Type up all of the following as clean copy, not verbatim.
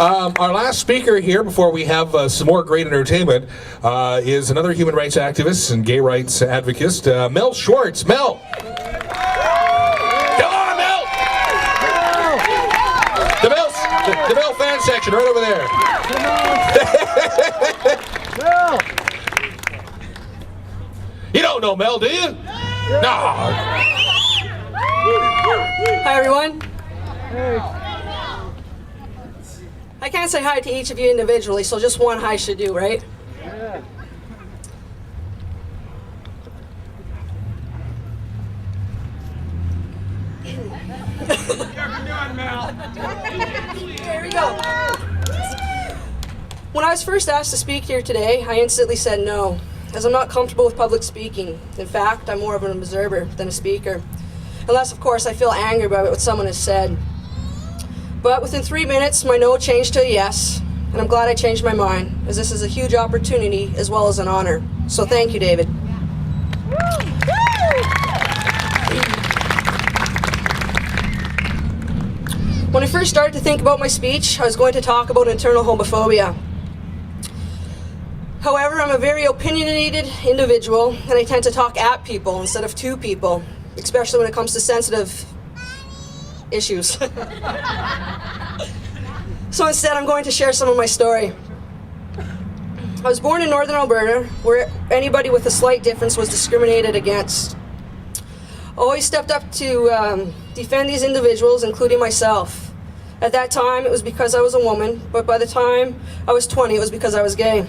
Our last speaker here, before we have some more great entertainment, is another human rights activist and gay rights advocate, Mel Schwartz. Mel! Come on, Mel! The Mel fan section, right over there. Mel! You don't know Mel, do you? No. Hi, everyone. Hey. I can't say hi to each of you individually, so just one hi should do, right? Yeah. There we go. When I was first asked to speak here today, I instantly said no, as I'm not comfortable with public speaking. In fact, I'm more of an observer than a speaker. Unless, of course, I feel angry about what someone has said. But within 3 minutes, my no changed to a yes, and I'm glad I changed my mind, as this is a huge opportunity as well as an honor. So thank you, David. When I first started to think about my speech, I was going to talk about internal homophobia. However, I'm a very opinionated individual, and I tend to talk at people instead of to people, especially when it comes to sensitive issues. So instead, I'm going to share some of my story. I was born in northern Alberta, where anybody with a slight difference was discriminated against. I always stepped up to defend these individuals, including myself. At that time, it was because I was a woman, but by the time I was 20, it was because I was gay.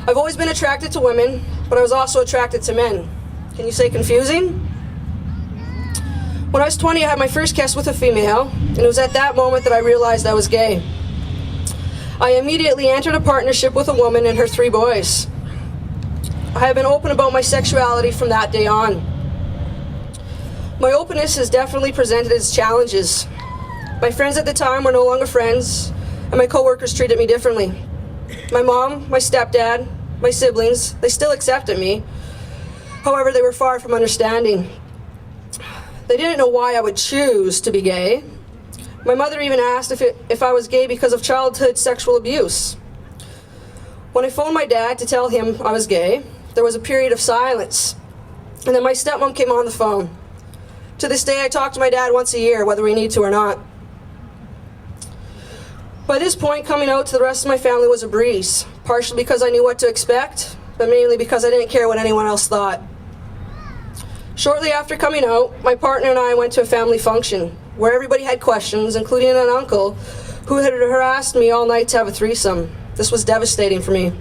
I've always been attracted to women, but I was also attracted to men. Can you say confusing? When I was 20, I had my first kiss with a female, and it was at that moment that I realized I was gay. I immediately entered a partnership with a woman and her 3 boys. I have been open about my sexuality from that day on. My openness has definitely presented its challenges. My friends at the time were no longer friends, and my coworkers treated me differently. My mom, my stepdad, my siblings, they still accepted me. However, they were far from understanding. They didn't know why I would choose to be gay. My mother even asked if I was gay because of childhood sexual abuse. When I phoned my dad to tell him I was gay, there was a period of silence. And then my stepmom came on the phone. To this day, I talk to my dad once a year, whether we need to or not. By this point, coming out to the rest of my family was a breeze, partially because I knew what to expect, but mainly because I didn't care what anyone else thought. Shortly after coming out, my partner and I went to a family function where everybody had questions, including an uncle who had harassed me all night to have a threesome. This was devastating for me.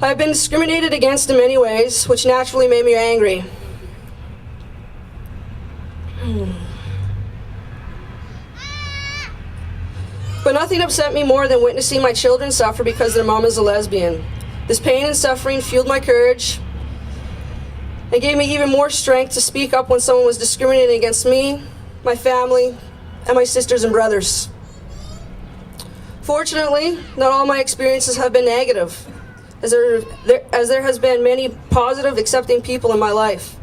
I have been discriminated against in many ways, which naturally made me angry. But nothing upset me more than witnessing my children suffer because their mom is a lesbian. This pain and suffering fueled my courage and gave me even more strength to speak up when someone was discriminating against me, my family, and my sisters and brothers. Fortunately, not all my experiences have been negative, as there has been many positive, accepting people in my life.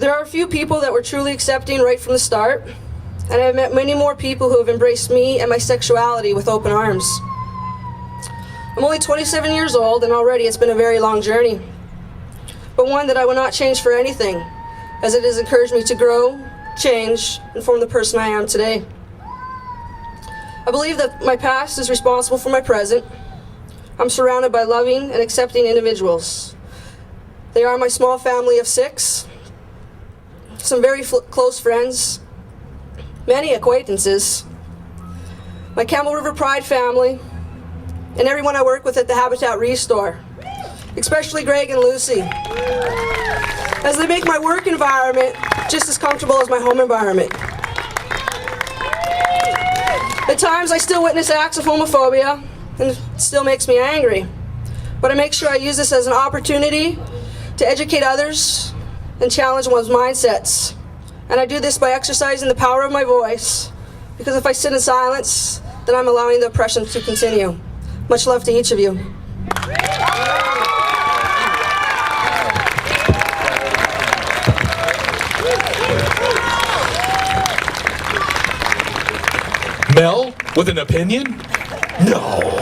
There are a few people that were truly accepting right from the start, and I've met many more people who have embraced me and my sexuality with open arms. I'm only 27 years old, and already it's been a very long journey, but one that I will not change for anything, as it has encouraged me to grow, change, and form the person I am today. I believe that my past is responsible for my present. I'm surrounded by loving and accepting individuals. They are my small family of 6, some very close friends, many acquaintances, my Campbell River Pride family, and everyone I work with at the Habitat Restore, especially Greg and Lucy, as they make my work environment just as comfortable as my home environment. At times I still witness acts of homophobia, and it still makes me angry, but I make sure I use this as an opportunity to educate others and challenge one's mindsets. And I do this by exercising the power of my voice, because if I sit in silence, then I'm allowing the oppression to continue. Much love to each of you. Mel with an opinion? No.